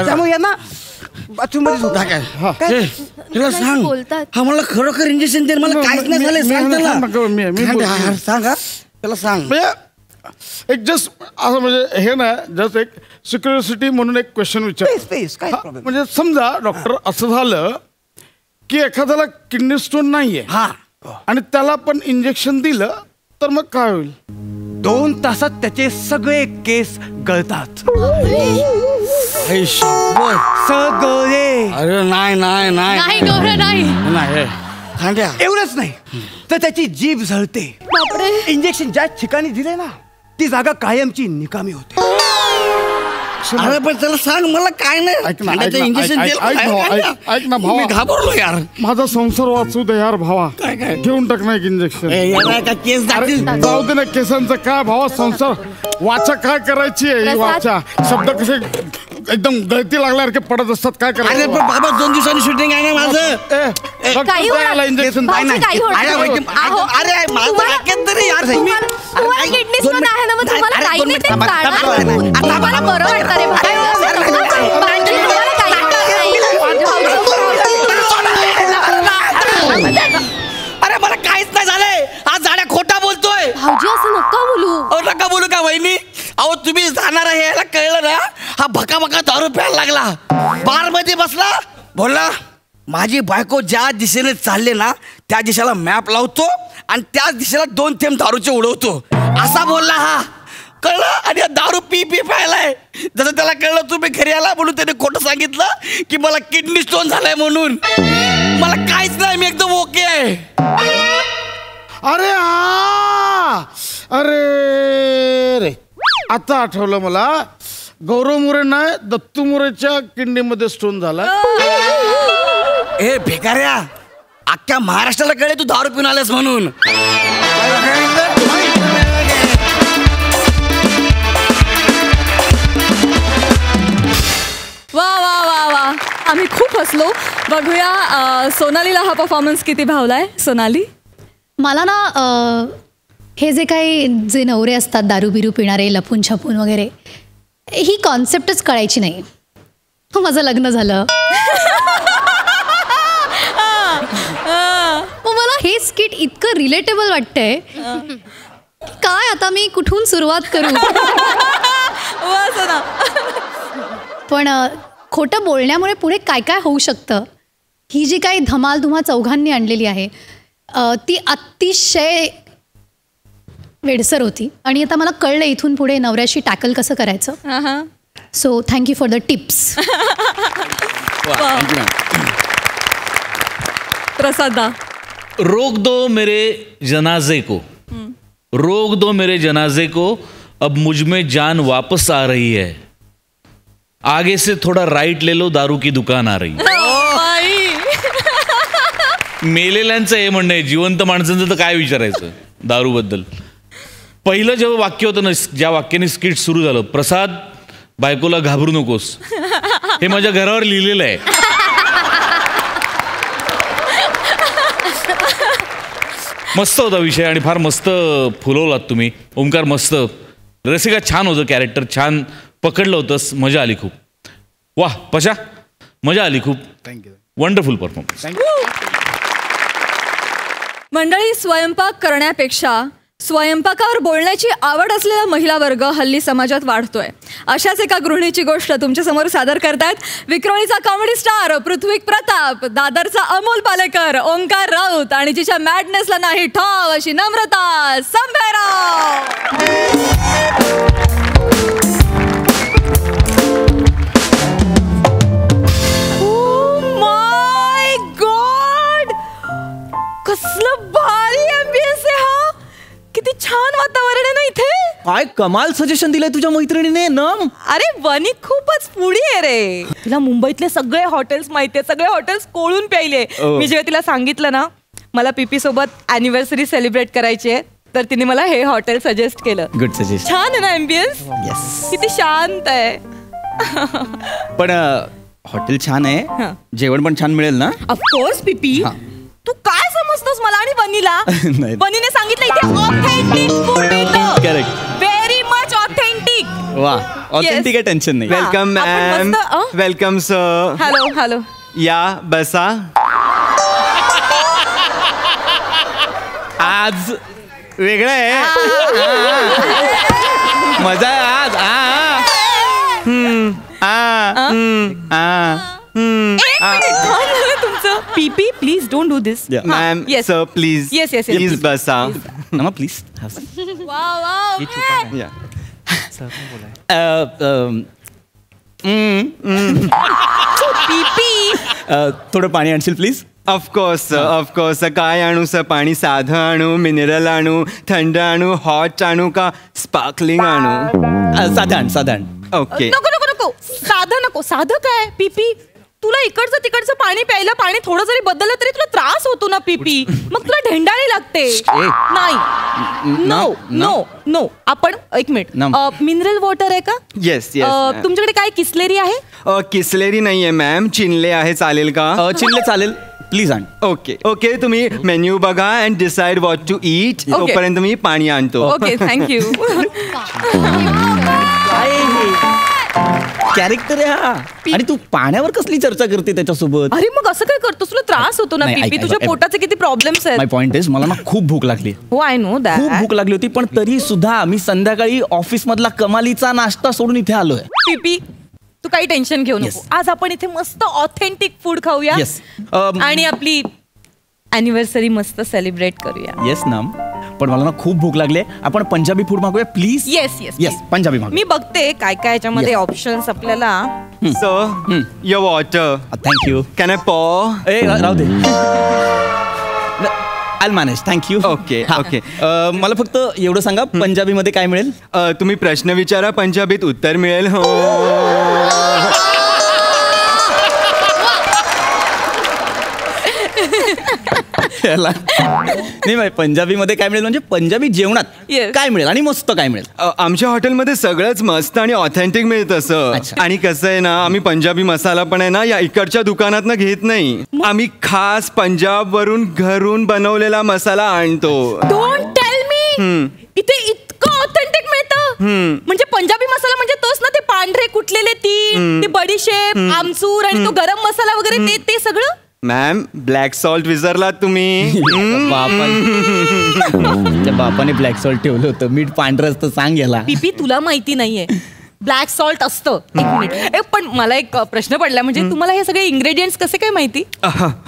त्यामुळे यांना बाथरूम मध्ये झोप. तुला सांग, हा मला खरोखर इंजेक्शन दे. मला काहीच नाही झालं. सांगा त्याला सांग. एक जस्ट असं म्हणजे हे ना, जस्ट एक सिक्युरिटी म्हणून एक क्वेश्चन विचार. म्हणजे समजा डॉक्टर असं झालं की एखाद्याला किडनी स्टोन नाहीये आणि त्याला पण इंजेक्शन दिलं तर मग काय होईल? 2 तासात त्याचे सगळे केस गळतात. सगळे. अरे नाही गौरव नाही. एवढंच नाही तर त्याची जीभ जळते. इंजेक्शन ज्या ठिकाणी दिले ना ती जागा कायमची निकामी होते. अरे पण त्याला सांग मला काय नाही ऐक ना, अंड्याचं ऐक ना, इंजेक्शन ऐक- ऐक- ऐक भावा, ऐक ना भावा. मी घाबरलो यार. माझा संसार वाचू दे यार भावा. काय? घेऊन टाक ना एक इंजेक्शन. याला का केस अरे जातील जाऊ दे ना केसांचं काय भावा. संसार वाचा काय करायची आहे ही वाचा. शब्द कसे एकदम गळती लागल्यासारखे पडत असतात. काय अरे करायचं पण बाबा 2 दिवसांनी शूटिंग आहे ना माझं. काही होणार. इंजेक्शन भाऊजी, काही होणार अरे, नाही. अहो, अरे, माझं तुम्हाला- ऐकत तरी यार. तुम्हाला ऐक, किडनी 2 स्टोन आहे ना मग तुम्हाला अरे, काही 2 नाही ते मिनिट थांबा, जाणार. थांबा, थांबा. तुम्हाला बरं वाटतं रे भाऊ. भाऊजी, तुम्हाला काही अरे मला काहीच नाही झालंय. आज झाड्या खोटा बोलतोय. भाऊजी असं नका बोलू. अहो नका बोलू का वहिनी. अहो तुम्ही जाणार आहे याला कळलं ना. हा भका भका दारू प्यायला लागला. बार मध्ये बसला बोलला माझी बायको ज्या दिशेने चालले ना त्या दिशेला मॅप लावतो आणि त्याच दिशेला 2 थेंब दारूचे उडवतो असा बोलला हा. कळलं. आणि हा दारू पी प्यायलाय. जसं त्याला कळलं तुम्ही घरी आला म्हणून त्याने खोटं सांगितलं की मला किडनी स्टोन झालाय म्हणून. मला काहीच नाही मी एकदम ओके आहे. अरे हा अरे रे आता आठवलं मला. गौरव मुरे नाही दत्तू मुरेच्या किडनीमध्ये स्टोन झाला. ए भिकाऱ्या अख्ख्या महाराष्ट्राला कळे तू दारू पिऊन आलास म्हणून. वा वा वा वा, आम्ही खूप हसलो. बघूया सोनालीला हा परफॉर्मन्स किती भावलाय. सोनाली, मला ना हे जे काही जे नवरे असतात दारू बिरू पिणारे लपून छपून वगैरे ही कॉन्सेप्टच कळायची नाही. माझं लग्न झालं. मग मला हे स्किट इतकं रिलेटेबल वाटतंय. काय आता मी कुठून सुरुवात करू. पण खोटं बोलण्यामुळे पुढे काय काय होऊ शकतं ही जी काही धमाल तुम्हा चौघांनी आणलेली आहे ती अतिशय वेडसर होती. आणि आता मला कळलं इथून पुढे नवऱ्याशी टॅकल कसं करायचं. So thank you for the tips. प्रसादा, रोक दो मेरे जनाजे को, रोक दो मेरे जनाजे को, अब मुझ में जान वापस आ रही है. आगे से थोड़ा राइट ले लो, दारू की दुकान आ रही. मेलेल्यांचं हे म्हणणं आहे. जिवंत माणसांचं तर काय विचारायचं दारूबद्दल. पहिलं जेव्हा वाक्य होतं ना, ज्या वाक्याने स्किट सुरू झालं, प्रसाद बायकोला घाबरू नकोस, हे माझ्या घरावर लिहिलेलं आहे. मस्त होता विषय आणि फार मस्त फुलवलात तुम्ही. ओंकार मस्त. रसिका छान होतं कॅरेक्टर, छान पकडलं होतंस. मजा आली खूप. वाह पशा, मजा आली खूप. थँक्यू. Wonderful performance. मंडळी, स्वयंपाक करण्यापेक्षा स्वयंपाकावर बोलण्याची आवड असलेला महिला वर्ग हल्ली समाजात वाढतोय. अशाच एका गृहिणीची गोष्ट तुमच्यासमोर सादर करतायत विक्रोळीचा कॉमेडी स्टार पृथ्वी प्रताप, दादरचा अमोल पालेकर, ओंकार राऊत आणि जिच्या मॅडनेसला नाही ठाव अशी नम्रता संभेराव. माय गॉड, कसलं भारी एम्बियन्स आहे हा. किती छान वातावरण आहे ना इथे. काय कमाल सजेशन दिलंय तुझ्या मैत्रिणीने ना. अरे वनी खूपच पुढी आहे रे. तिला मुंबईतले सगळे हॉटेल्स माहितीये, सगळे हॉटेल्स कोळून प्यायले. मी जेव्हा तिला सांगितलं ना मला पीपी सोबत अॅनिव्हर्सरी सेलिब्रेट करायची आहे तर तिने मला हे हॉटेल सजेस्ट केलं. Good suggest. छान आहे ना एम्बियन्स. येस. किती शांत आहे. पण हॉटेल छान आहे, जेवण पण छान मिळेल ना. ऑफकोर्स पीपी. तू काय समजतोस मला आणि बनीला. नाही. बनीने सांगितलं इथे ऑथेंटिक फूड मिळतं. करेक्ट. Very much authentic. वा, ऑथेंटिक आहे, टेन्शन नाही. Welcome ma'am. Welcome sir. Hello hello. या बसा. आज वेगळं आहे. मजा आहे आज. तुमचं पीपी please don't do this. Ma'am sir please. Yes yes please बसा. नमा प्लीज. थोडं पाणी आणशील प्लीज. Of course sir, of course. काय आणू सर? पाणी साधं आणू, मिनरल आणू, थंड आणू, हॉट आणू का स्पार्कलिंग आणू? साधारण. ओके. नको नको नको साधं नको. साधं काय पीपी, तुला इकडचं तिकडचं पाणी प्यायला पाणी थोडं जरी बदललं तरी तुला त्रास होतो ना पीपी. मग तुला ढेंडाळी लागते. नाही, नो नो नो. आपण एक मिनिट, मिनरल वॉटर आहे का? Yes yes. तुमच्याकडे काय किसलेरी आहे? किसलेरी नाहीये मॅम, चिनले आहे. चालेल का? चिनले चालेल. प्लीज आण. ओके ओके, तुम्ही मेन्यू बघा and decide what to eat. तोपर्यंत मी पाणी आणतो. Okay, thank you. कॅरेक्टर आहे हा. आणि तू पाण्यावर कसली चर्चा करते त्याच्यासोबत? अरे मग असं काय करतोस? तुला त्रास होतो ना पीपी, तुझ्या पोटाचे किती प्रॉब्लेम्स आहेत. माय पॉइंट इज, मला ना खूप भूक लागली. हो आय नो दॅट. खूप भूक लागली होती, पण तरी सुद्धा मी संध्याकाळी ऑफिस मधला कमालीचा नाश्ता सोडून इथे आलोय. पीपी तू काही टेन्शन घेऊ नको. आज आपण इथे मस्त ऑथेंटिक फूड खाऊया आणि आपली अॅनिव्हर्सरी मस्त सेलिब्रेट करूया. येस ना, पण मला ना खूप भूक लागली. आपण पंजाबी फूड मागूया please. Yes yes yes, Punjabi मागू. मी बघते काय काय याच्यामध्ये ऑप्शन्स आपल्याला. Sir, your water. Thank you. Can I pour? ए राहू दे, I manage. Thank you. Okay okay. मला फक्त एवढं सांगा, पंजाबीमध्ये काय मिळेल? तुम्ही प्रश्न विचारा, पंजाबीत उत्तर मिळेल. हो. नाही, पंजाबीमध्ये काय मिळेल म्हणजे पंजाबी जेवणात काय मिळेल आणि मस्त काय मिळेल? आमच्या हॉटेलमध्ये सगळंच मस्त आणि ऑथेंटिक मिळतं सर. आणि कसं आहे ना, आम्ही पंजाबी मसाला पण आहे ना या इकडच्या दुकानात घेत नाही. आम्ही खास पंजाब वरून घरून बनवलेला मसाला आणतो. डोंट टेल मी, इथे इतकं ऑथेंटिक मिळतं. म्हणजे पंजाबी मसाला म्हणजे तोच ना, ते पांढरे कुटलेले तीळ, ते बडीशेप, आमचूर आणि तो गरम मसाला वगैरे ते सगळं. मॅम, ब्लॅक सॉल्ट विसरलात तुम्ही. बापाने ब्लॅक सॉल्ट ठेवलं होतं. मीठ पांढरं असतं, सांग याला. पीपी तुला माहिती नाहीये, ब्लॅक सॉल्ट असतं. एक मिनिट, पण मला एक प्रश्न पडला, म्हणजे तुम्हाला हे सगळे इंग्रेडियंट्स कसे काय माहिती?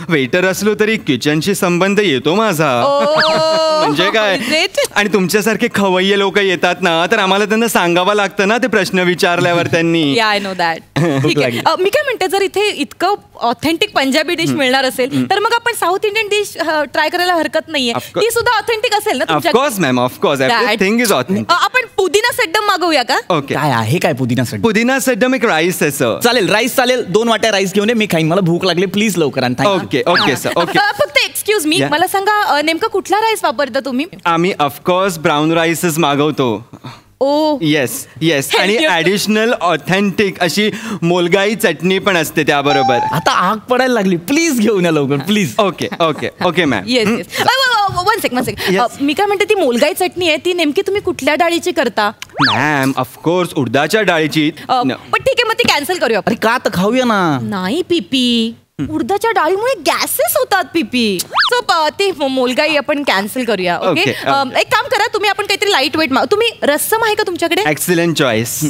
वेटर असलो तरी किचनशी संबंध येतो माझा. म्हणजे काय, आणि तुमच्यासारखे खवय्ये लोक येतात ना, तर आम्हाला त्यांना सांगावं लागतं ना ते प्रश्न विचारल्यावर त्यांनी. I know that. ठीक आहे. मी काय म्हणते, जर इथे इतकं ऑथेंटिक पंजाबी डिश मिळणार असेल तर मग आपण साऊथ इंडियन डिश ट्राय करायला हरकत नाहीये. ती सुद्धा ऑथेंटिक असेल ना तुमच्याकडे? Of course ma'am, of course, everything is authentic. आपण पुदिना सड्डम मागवूया का? ओके. काय आहे काय पुदिना सड्डम? पुदिना सड्डम एक राईस आहे सर. चालेल, राईस चालेल. 2 वाट्या राईस घेऊन ये, मी खाईन. मला भूक लागली, प्लीज लवकर आण. Okay okay sir. ओके. फक्त एक्सक्यूज मी, मला सांगा नेमका कुठला राईस वापरता तुम्ही? आम्ही ऑफकोर्स ब्राऊन राईसच मागवतो. Yes yes. आणि ऍडिशनल ऑथेंटिक अशी मोलगाई चटणी पण असते त्याबरोबर. आता आग पडायला लागली, प्लीज घेऊन या लवकर please. Okay okay okay ma'am. Yes yes. One second. मी काय म्हणते, ती मोलगाई चटणी आहे ती नेमकी तुम्ही कुठल्या डाळीची करता? मॅम, ऑफकोर्स उडदाच्या डाळीची. पण ठीक आहे, मग ती कॅन्सल करूया. अरे का, तर खाऊया ना. नाही पीपी, उडदाच्या डाळीमुळे गॅसेस होतात पीपी. सो ते मोलगाई आपण कॅन्सल करूया. ओके. एक काम करा, तुम्ही आपण काहीतरी लाईट वेट तुम्ही रस्सम आहे का तुमच्याकडे? Excellent choice.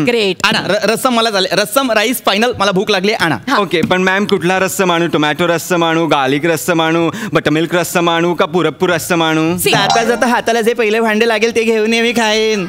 ग्रेट. रस्सम मला चालेल. Rasam rice final. मला भूक लागली, आणा. ओके. पण मॅम, कुठला रस्सम आणू? टोमॅटो रस्सम आणू, गार्लिक रस्सम आणू, बटरमिल्क रस्सम आणू का पुरप्पूर रस्सम आणू? जाता जाता हाताला जे पहिले भांडे लागेल ते घेऊन ये, मी खाईन.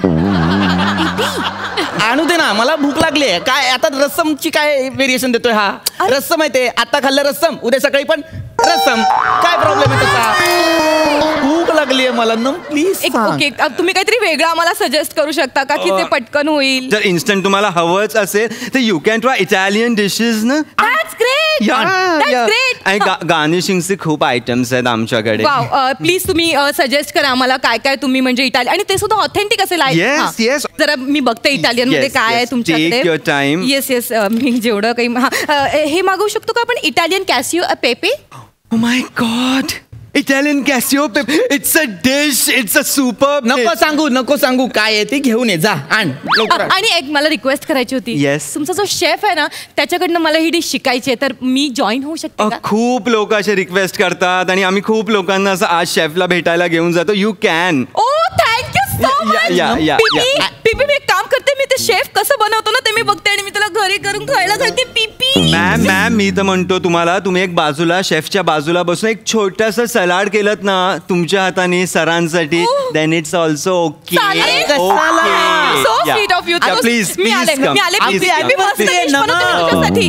आणू दे ना, मला भूक लागली आहे. काय आता रस्समची काय व्हेरिएशन देतोय हा? रस्सम आहे ते, आता खाल्लं रस्सम, उद्या सकाळी पण रस्सम. काय प्रॉब्लेम आहे त्याचा? भूक लागली आहे मला ना, प्लीज. ओके, तुम्ही काहीतरी वेगळं आम्हाला सजेस्ट करू शकता का, की ते पटकन होईल? जर इन्स्टंट तुम्हाला हवंच असेल तर you can try Italian dishes ना. That's great. That's great. आणि गार्निशिंगचे खूप आयटम्स आहेत आमच्याकडे. वाव. प्लीज तुम्ही सजेस्ट करा आम्हाला काय काय तुम्ही, म्हणजे इटालियन, आणि ते सुद्धा ऑथेंटिक असेल. Yes yes. जरा मी बघते इटालियन मध्ये काय आहे तुमच्याकडे. Take your time. Yes yes. मी जेवढं काही हे मागवू शकतो का आपण, Italian cacio pepe? Oh my God! Italian Casio pepe. It's a dish. It's a superb. नको सांगू काय आहे ते, घेऊन ये जा, आण लवकर. आणि एक मला रिक्वेस्ट करायची होती. येस. तुमचा जो शेफ आहे ना, त्याच्याकडनं मला ही डिश शिकायची आहे, तर मी जॉईन होऊ शकते का? खूप लोक असे रिक्वेस्ट करतात आणि आम्ही खूप लोकांना असं आज शेफला भेटायला घेऊन जातो. You can. Oh thank you so much. पीपी मी एक काम करते, मी ते शेफ कसं बनवतो ना ते मी बघते आणि मी त्याला घरी करून खायला घालते. पीपी मॅम, मी तर म्हणतो तुम्हाला, तुम्ही एक बाजूला शेफच्या बाजूला बसून एक छोटंसं सलाड केलं ना तुमच्या हाताने सरांसाठी, then it's also okay. So sweet of you. Please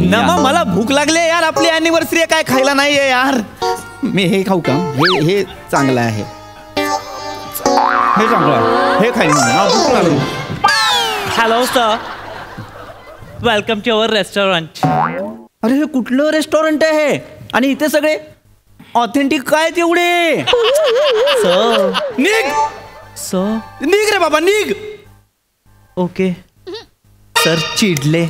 नमा, मला भूक लागली यार. आपली अॅनिव्हर्सरी काय खायला नाहीये यार. मी हे खाऊ का? हे चांगलं आहे, हे चांगलं आहे, हे खाईन. भूक लागली. Hello sir. Welcome to our restaurant. अरे हे कुठलं रेस्टॉरंट आहे आणि इथे सगळे ऑथेंटिक काय तेवढे? निघ निघ रे बाबा निघ. ओके सर चिडले.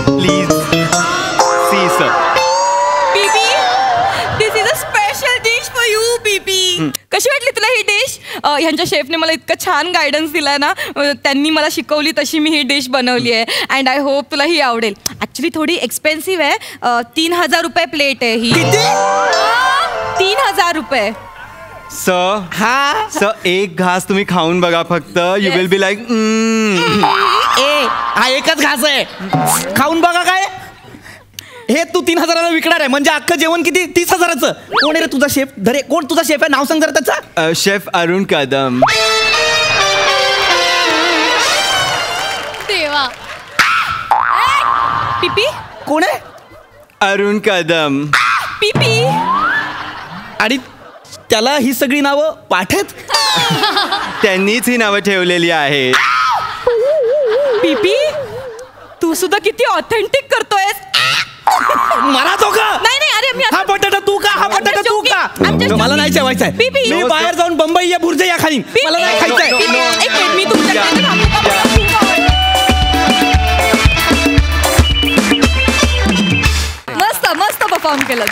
Please see sir. बीबी this is a special dish for you. बीबी कशी वाटली तुला ही डिश? ह्यांच्या शेफने मला इतकं छान गायडन्स दिलाय ना, त्यांनी मला शिकवली तशी मी ही डिश बनवली आहे अँड आय होप तुला ही आवडेल. ऍक्च्युली थोडी एक्सपेन्सिव्ह आहे. 3,000 रुपये प्लेट आहे ही. 3,000 रुपये. सर एक घास तुम्ही खाऊन बघा फक्त. यू विल बी लाईक हा एकच घास आहे. खाऊन बघा काय हे तू 3,000 विकणार आहे म्हणजे अख्खं जेवण किती? 30,000. कोण आहे रे तुझा शेफ? धरे कोण तुझा शेफ आहे? नाव सांग जरा त्याचा. शेफ अरुण कदम. देवा. पीपी कोण आहे? अरुण कदम. पीपी आणि त्याला ही सगळी नावं पाठत? त्यांनीच ही नावं ठेवलेली आहेत. पीपी तू सुद्धा किती ऑथेंटिक करतोयस. मला तो का? नाही अरे हा बटाटा तू का? हा बटाटा तू का? मला नाही जेवायचं आहे. मी बाहेर जाऊन बंबई या बुर्जे या खाईन. मला नाही खायचंय. मी मस्त मस्त परफॉर्म केलं.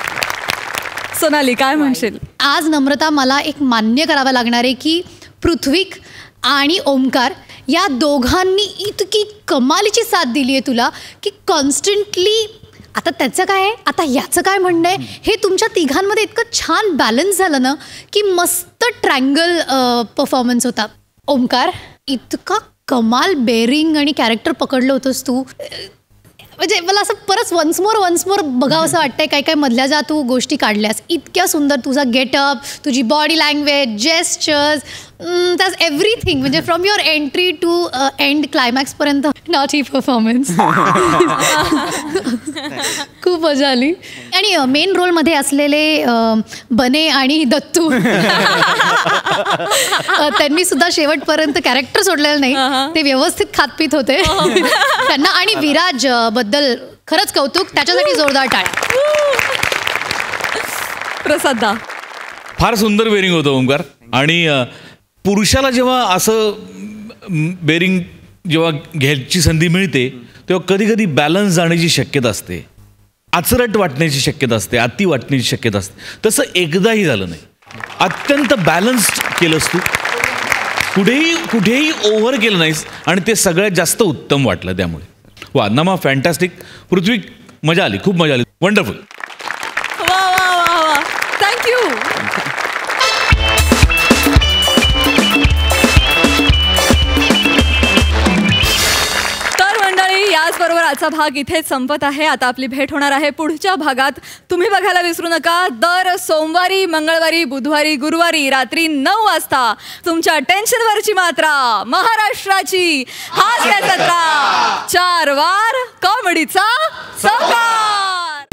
सोनाली काय म्हणशील? आज नम्रता मला एक मान्य करावं लागणार आहे की पृथ्वीक आणि ओमकार या दोघांनी इतकी कमालीची साथ दिली आहे तुला की कॉन्स्टंटली. आता त्याचं काय आहे, आता याचं काय म्हणणं आहे, हे तुमच्या तिघांमध्ये इतकं छान बॅलन्स झालं ना की मस्त ट्रँगल परफॉर्मन्स होता. ओमकार इतका कमाल बेरिंग आणि कॅरेक्टर पकडलं होतंस तू. म्हणजे मला असं परत वन्स मोर बघावं असं वाटतंय काय काय मधल्या ज्या तू गोष्टी काढल्यास. इतक्या सुंदर तुझा गेटअप, तुझी body language, gestures, that's everything. म्हणजे from your entry to end क्लायमॅक्सपर्यंत नॉट ही परफॉर्मन्स. खूप मजा आली. आणि मेन रोलमध्ये असलेले बने आणि दत्तू त्यांनी सुद्धा शेवटपर्यंत कॅरेक्टर सोडलेलं नाही. ते व्यवस्थित खातपीत होते त्यांना. आणि विराज बद्दल खरंच कौतुक. त्याच्यासाठी जोरदार टाळ्या. प्रसादा फार सुंदर बेरिंग होतं ओमकार. आणि पुरुषाला जेव्हा असं बेरिंग जेव्हा घ्यायची संधी मिळते तेव्हा कधी कधी बॅलन्स जाण्याची शक्यता असते, आचरट वाटण्याची शक्यता असते, अति वाटण्याची शक्यता असते. तसं एकदाही झालं नाही. अत्यंत बॅलन्स्ड केलंस तू. कुठेही ओव्हर केलं नाहीस आणि ते सगळ्यात जास्त उत्तम वाटलं. त्यामुळे वा नमा फॅन्टॅस्टिक. पृथ्वी मजा आली, खूप मजा आली. वंडरफुल. वा वा वा वा. थँक्यू. याचबरोबर आजचा भाग इथेच संपत आहे. आता आपली भेट होणार आहे पुढच्या भागात. तुम्ही बघायला विसरू नका. दर सोमवारी, मंगळवारी, बुधवारी, गुरुवारी रात्री 9 वाजता तुमच्या टेन्शनवरची मात्रा, महाराष्ट्राची हास्य जत्रा, 4 वार कॉमेडीचा सहकार.